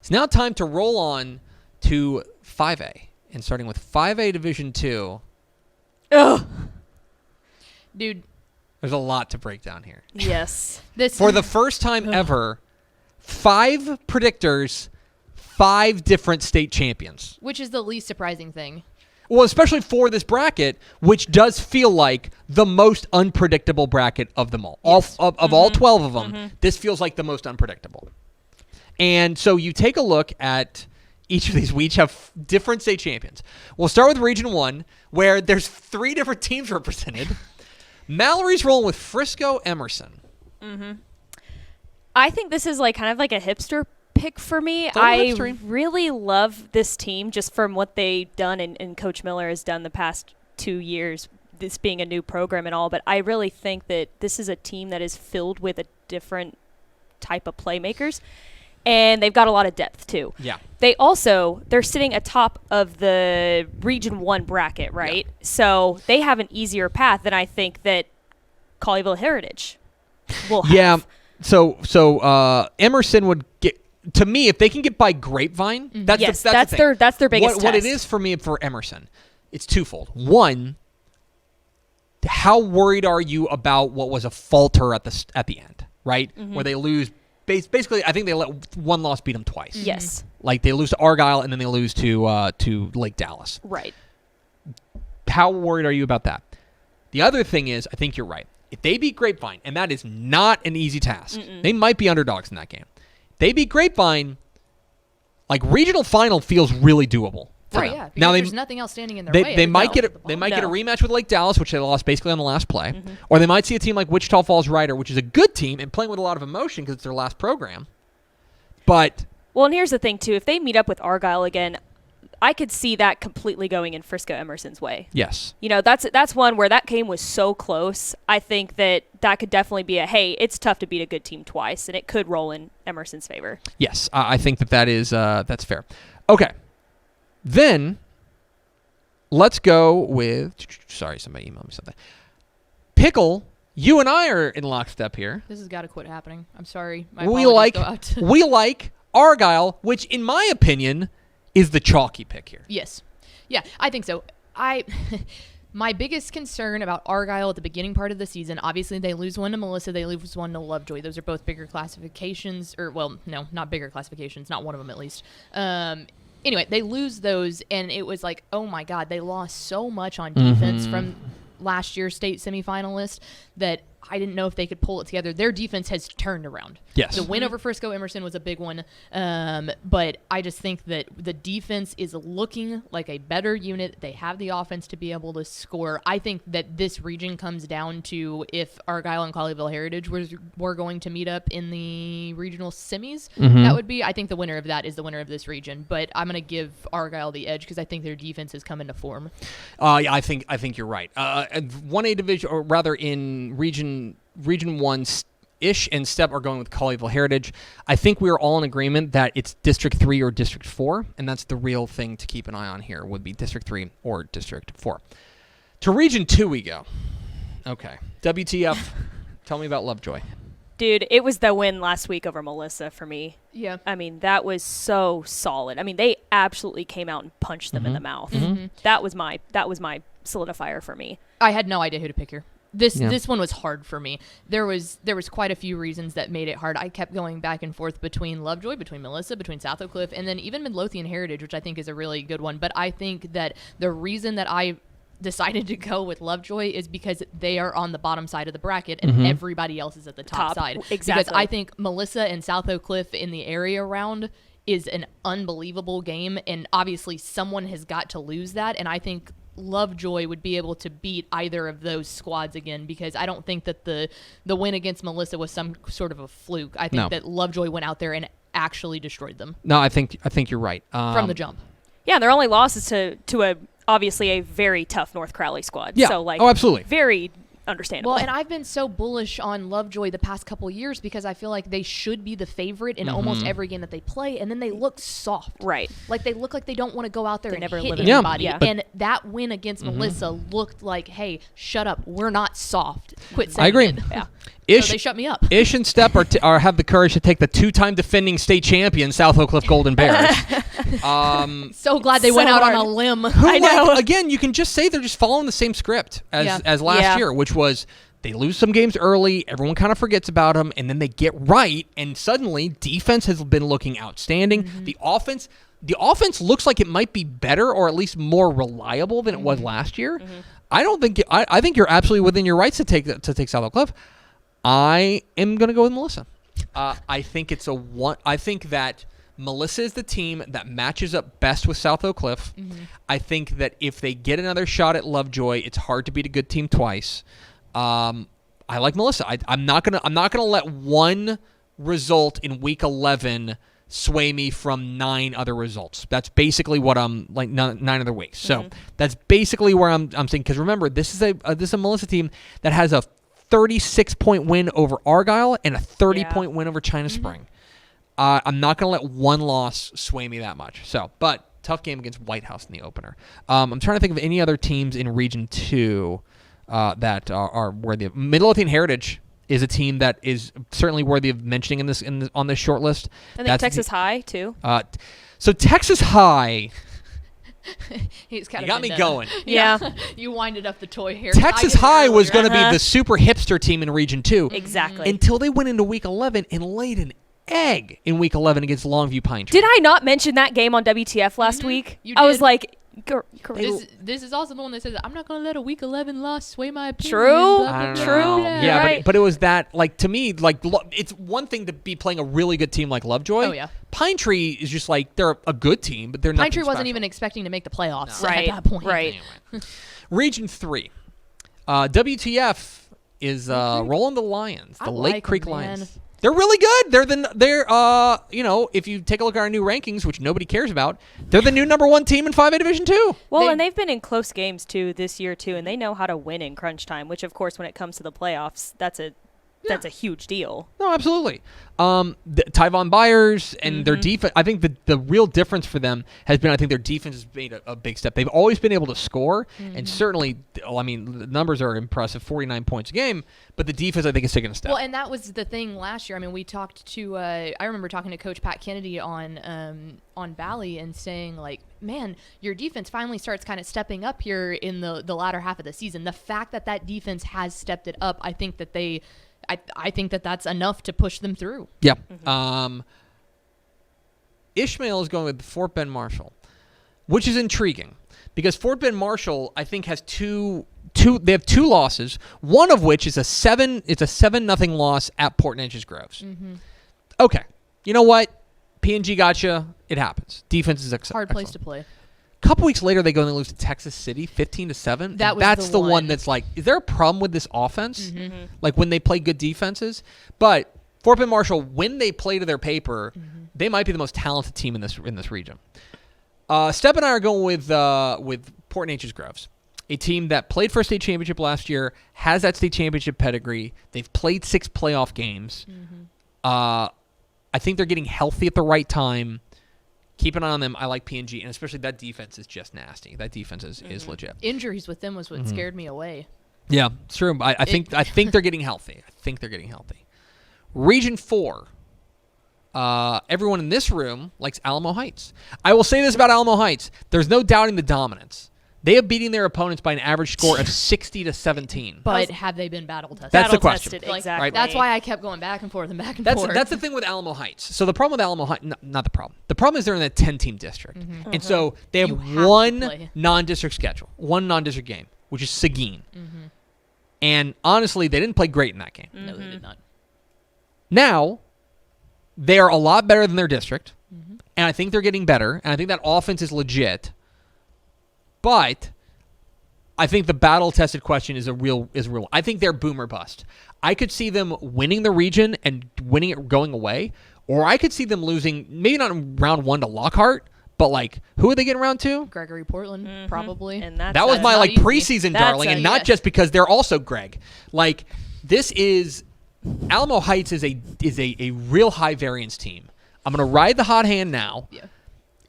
It's now time to roll on to 5A. And starting with 5A Division 2. Ugh. Dude. There's a lot to break down here. Yes. For the first time ever, 5 predictors, 5 different state champions. Which is the least surprising thing. Well, especially for this bracket, which does feel like the most unpredictable bracket of them all. Yes. Of all 12 of them, this feels like the most unpredictable. And so you take a look at each of these. We each have different state champions. We'll start with Region 1, where there's 3 different teams represented. Mallory's rolling with Frisco Emerson. I think this is kind of like a hipster pick for me. I really love this team just from what they've done and Coach Miller has done the past 2 years, this being a new program and all. But I really think that this is a team that is filled with a different type of playmakers. And they've got a lot of depth, too. Yeah. They're sitting atop of the Region 1 bracket, right? Yeah. So they have an easier path than I think that Colleyville Heritage will have. Yeah. So Emerson would get, to me, if they can get by Grapevine, that's their biggest test. What it is for me for Emerson, it's twofold. One, how worried are you about what was a falter at the end, right? Where they lose. Basically, I think they let one loss beat them twice. Yes. Like they lose to Argyle and then they lose to Lake Dallas. Right. How worried are you about that? The other thing is, I think you're right. If they beat Grapevine, and that is not an easy task, they might be underdogs in that game. They beat Grapevine, regional final feels really doable. Right, yeah. Because there's nothing else standing in their way. They might get a rematch with Lake Dallas, which they lost basically on the last play, or they might see a team like Wichita Falls Rider, which is a good team and playing with a lot of emotion because it's their last program. But and here's the thing too: if they meet up with Argyle again, I could see that completely going in Frisco Emerson's way. Yes, that's one where that game was so close. I think that could definitely be it's tough to beat a good team twice, and it could roll in Emerson's favor. Yes, I think that is that's fair. Okay. Then, let's go with... Sorry, somebody emailed me something. Pickle, you and I are in lockstep here. This has got to quit happening. I'm sorry. We like Argyle, which, in my opinion, is the chalky pick here. Yes. Yeah, I think so. My biggest concern about Argyle at the beginning part of the season, obviously they lose one to Melissa, they lose one to Lovejoy. Those are both bigger classifications, no, not bigger classifications, not one of them at least. Anyway, they lose those, and it was like, oh my God, they lost so much on defense from last year's state semifinalist that I didn't know if they could pull it together. Their defense has turned around. Yes. The win over Frisco Emerson was a big one, but I just think that the defense is looking like a better unit. They have the offense to be able to score. I think that this region comes down to if Argyle and Colleyville Heritage were going to meet up in the regional semis. That would be, I think the winner of that is the winner of this region. But I'm going to give Argyle the edge because I think their defense has come into form. Yeah, I think you're right. 1A division, or rather in Region 1-ish and Step are going with Colleyville Heritage. I think we are all in agreement that it's District 3 or District 4, and that's the real thing to keep an eye on here would be District 3 or District 4. To Region 2 we go. Okay. WTF, tell me about Lovejoy. Dude, it was the win last week over Melissa for me. Yeah. I mean, that was so solid. I mean, they absolutely came out and punched them in the mouth. That was my solidifier for me. I had no idea who to pick here. This one was hard for me. There was quite a few reasons that made it hard. I kept going back and forth between Lovejoy, between Melissa, between South Oak Cliff, and then even Midlothian Heritage, which I think is a really good one. But I think that the reason that I decided to go with Lovejoy is because they are on the bottom side of the bracket and everybody else is at the top side. Exactly. Because I think Melissa and South Oak Cliff in the area round is an unbelievable game, and obviously someone has got to lose that, and I think Lovejoy would be able to beat either of those squads again, because I don't think that the win against Melissa was some sort of a fluke. I think that Lovejoy went out there and actually destroyed them. No, I think you're right. From the jump. Yeah, their only losses to obviously a very tough North Crowley squad. Yeah. So absolutely. Very understandable. Well, and I've been so bullish on Lovejoy the past couple years because I feel like they should be the favorite in almost every game that they play, and then they look soft. Right. Like they look like they don't want to go out there and never hit live it. anybody. Yeah. And that win against Melissa looked like, hey, shut up. We're not soft. Quit saying I agree. it. Yeah. Ish, So they shut me up. Ish and Step are have the courage to take the 2-time defending state champion South Oak Cliff Golden Bears. So glad they So went out on hard. a limb. I know. Again, you can just say they're just following the same script as last Yeah. year, which was they lose some games early, everyone kind of forgets about them, and then they get right, and suddenly defense has been looking outstanding. The offense looks like it might be better or at least more reliable than it was last year. I think you're absolutely within your rights to take South Oak Cliff. I am going to go with Melissa. I think I think that Melissa is the team that matches up best with South Oak Cliff. I think that if they get another shot at Lovejoy, it's hard to beat a good team twice. I like Melissa. I'm not gonna let one result in week 11 sway me from 9 other results. That's basically what I'm like 9 other weeks. So that's basically where I'm saying, because remember, this is a Melissa team that has a 36-point win over Argyle and a 30-point win over China Spring. I'm not going to let one loss sway me that much. So, but tough game against White House in the opener. I'm trying to think of any other teams in Region 2 that are worthy of. Midlothian Heritage is a team that is certainly worthy of mentioning on this short list. I think Texas High, too. So Texas High... He's kind You got of me been, going. Yeah. You winded up the toy here. Texas High was going to be the super hipster team in Region 2. Exactly. Until they went into Week 11 and laid an egg in Week 11 against Longview Pine Tree. Did I not mention that game on WTF last week? You I was did. like, This is also the one that says, I'm not going to let a Week 11 loss sway my opinion. True. blah, blah, I don't blah, True. know. blah. Yeah, Right. but it was that, like, to me, like, it's one thing to be playing a really good team like Lovejoy. Oh, yeah. Pine Tree is just like, they're a good team, but they're not. Pine Tree wasn't even expecting to make the playoffs Right, at that point. right. Anyway. Region 3. WTF is rolling the Lions, the I Lake like Creek 'em, man. Lions. They're really good. They're if you take a look at our new rankings, which nobody cares about, they're the new number 1 team in 5A Division 2. Well, and they've been in close games, too, this year, too, and they know how to win in crunch time, which, of course, when it comes to the playoffs, that's a huge deal. No, absolutely. Tyvon Byers and their defense, I think the real difference for them has been, I think their defense has made a big step. They've always been able to score, and certainly, I mean, the numbers are impressive, 49 points a game, but the defense, I think, is taking a step. Well, and that was the thing last year. I mean, we talked to, I remember talking to Coach Pat Kennedy on Valley and saying, like, man, your defense finally starts kind of stepping up here in the latter half of the season. The fact that defense has stepped it up, I think that I think that's enough to push them through. Yeah. Ishmael is going with Fort Bend Marshall, which is intriguing because Fort Bend Marshall, I think, has they have 2 losses, one of which is a 7-0 loss at Port Neches Groves. Okay. You know what? P&G gotcha. It happens. Defense is Hard place to play. A couple weeks later, they go and they lose to Texas City, 15-7. That's the one that's like, is there a problem with this offense? Like when they play good defenses? But Fort Bend Marshall, when they play to their paper, they might be the most talented team in this region. Step and I are going with Port Neches Groves, a team that played for a state championship last year, has that state championship pedigree. They've played 6 playoff games. I think they're getting healthy at the right time. Keep an eye on them. I like P&G, and especially that defense is just nasty. That defense is legit. Injuries with them was what scared me away. Yeah, it's true. I think they're getting healthy. Region 4. Everyone in this room likes Alamo Heights. I will say this about Alamo Heights. There's no doubting the dominance. They are beating their opponents by an average score of 60-17. But have they been battle tested? That's the question. Battle-tested, Like, exactly. That's why I kept going back and forth and back and forth. That's the thing with Alamo Heights. So the problem with Alamo Heights, not the problem. The problem is they're in a 10-team district. And so they have You have to one play. non-district schedule, one non-district game, which is Seguin. And honestly, they didn't play great in that game. No, they did not. Now, they are a lot better than their district, and I think they're getting better, and I think that offense is legit. But I think the battle-tested question is a real. I think they're boom or bust. I could see them winning the region and winning it going away, or I could see them losing, maybe not in round 1 to Lockhart, But like, who are they getting round two? Gregory Portland, probably. And that's That was my not like easy. preseason darling, and not just because they're also Greg. Like, this is Alamo Heights is a real high variance team. I'm gonna ride the hot hand now. Yeah.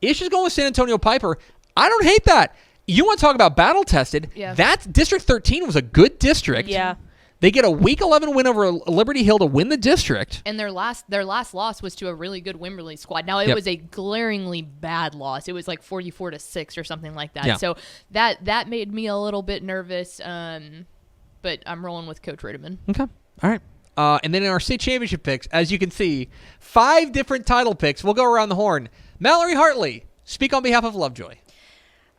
Ish is going with San Antonio Piper. I don't hate that. You want to talk about battle tested? Yeah. That District 13 was a good district. Yeah. They get a Week 11 win over Liberty Hill to win the district. And their last loss was to a really good Wimberley squad. Now it was a glaringly bad loss. It was like 44-6 or something like that. Yeah. So that made me a little bit nervous. But I'm rolling with Coach Ritteman. Okay. All right. And then in our state championship picks, as you can see, 5 different title picks. We'll go around the horn. Mallory Hartley, speak on behalf of Lovejoy.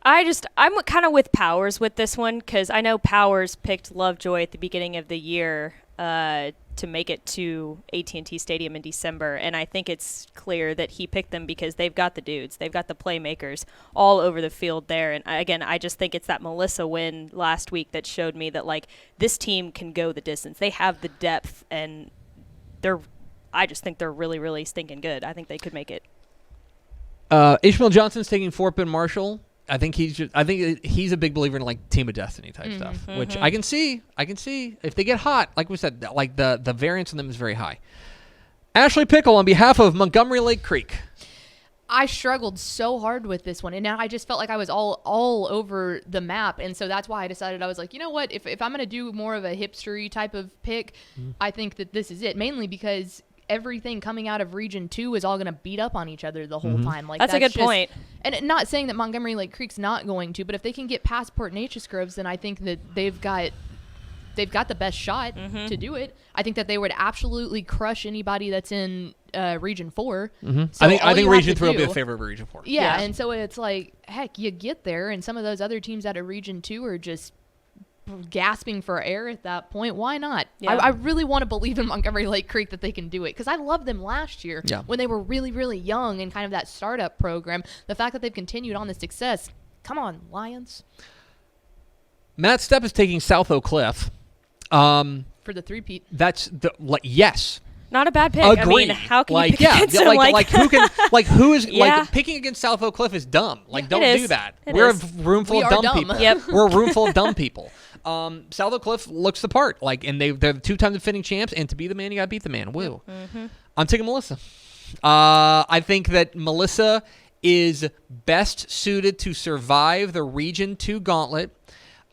I'm kind of with Powers with this one because I know Powers picked Lovejoy at the beginning of the year to make it to AT&T Stadium in December, and I think it's clear that he picked them because they've got the dudes, they've got the playmakers all over the field there. And again, I just think it's that Melissa win last week that showed me that like this team can go the distance. They have the depth, and I just think they're really, really stinking good. I think they could make it. Ishmael Johnson's taking Fort Bend Marshall. I think he's a big believer in like Team of Destiny type stuff, which I can see. If they get hot, like we said, like the variance in them is very high. Ashley Pickle on behalf of Montgomery Lake Creek. I struggled so hard with this one, and now I just felt like I was all over the map, and so that's why I decided I was like, you know what, if I'm going to do more of a hipstery type of pick, I think that this is it, mainly because everything coming out of Region 2 is all going to beat up on each other the whole time. Like that's a good point. And not saying that Montgomery Lake Creek's not going to, but if they can get past Port Neches Groves, then I think that they've got the best shot to do it. I think that they would absolutely crush anybody that's in Region 4. So I think Region 3 will be a favorite of Region 4. Yeah, and so it's like, heck, you get there, and some of those other teams out of Region 2 are just gasping for air at that point. Why not? Yeah. I really want to believe in Montgomery Lake Creek that they can do it, because I loved them last year when they were really, really young and kind of that startup program. The fact that they've continued on the success, come on, Lions. Matt Stepp is taking South Oak Cliff. For the three-peat. That's yes. Not a bad pick. Agreed. I mean, how can like, you pick against them? Who is Yeah. like picking against South Oak Cliff is dumb. Like, don't It do is. that. It We're is. a room full We of are dumb dumb. people. Yep. We're a room full of dumb people. South Oak Cliff looks the part. Like, and they're the 2-time defending champs. And to be the man, you gotta beat the man. Woo. I'm taking Melissa. I think that Melissa is best suited to survive the Region 2 gauntlet.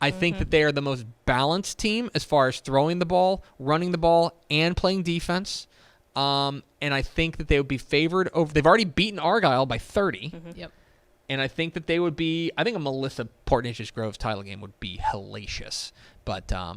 I think that they are the most balanced team as far as throwing the ball, running the ball, and playing defense. And I think that they would be favored over. They've already beaten Argyle by 30. Yep. And I think that they would be. I think a Melissa Port Neches Groves title game would be hellacious. But I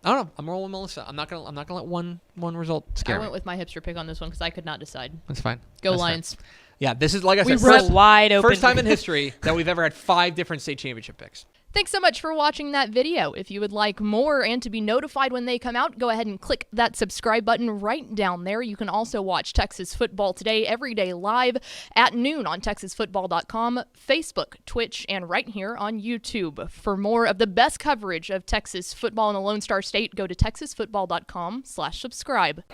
don't know. I'm rolling Melissa. I'm not gonna let one result scare I me. went with my hipster pick on this one because I could not decide. That's fine. Go That's Lions. Fair. Yeah, this is like I said, We're wide open. first time in history that we've ever had 5 different state championship picks. Thanks so much for watching that video. If you would like more and to be notified when they come out, go ahead and click that subscribe button right down there. You can also watch Texas Football Today every day live at noon on TexasFootball.com, Facebook, Twitch, and right here on YouTube. For more of the best coverage of Texas football in the Lone Star State, go to TexasFootball.com/subscribe.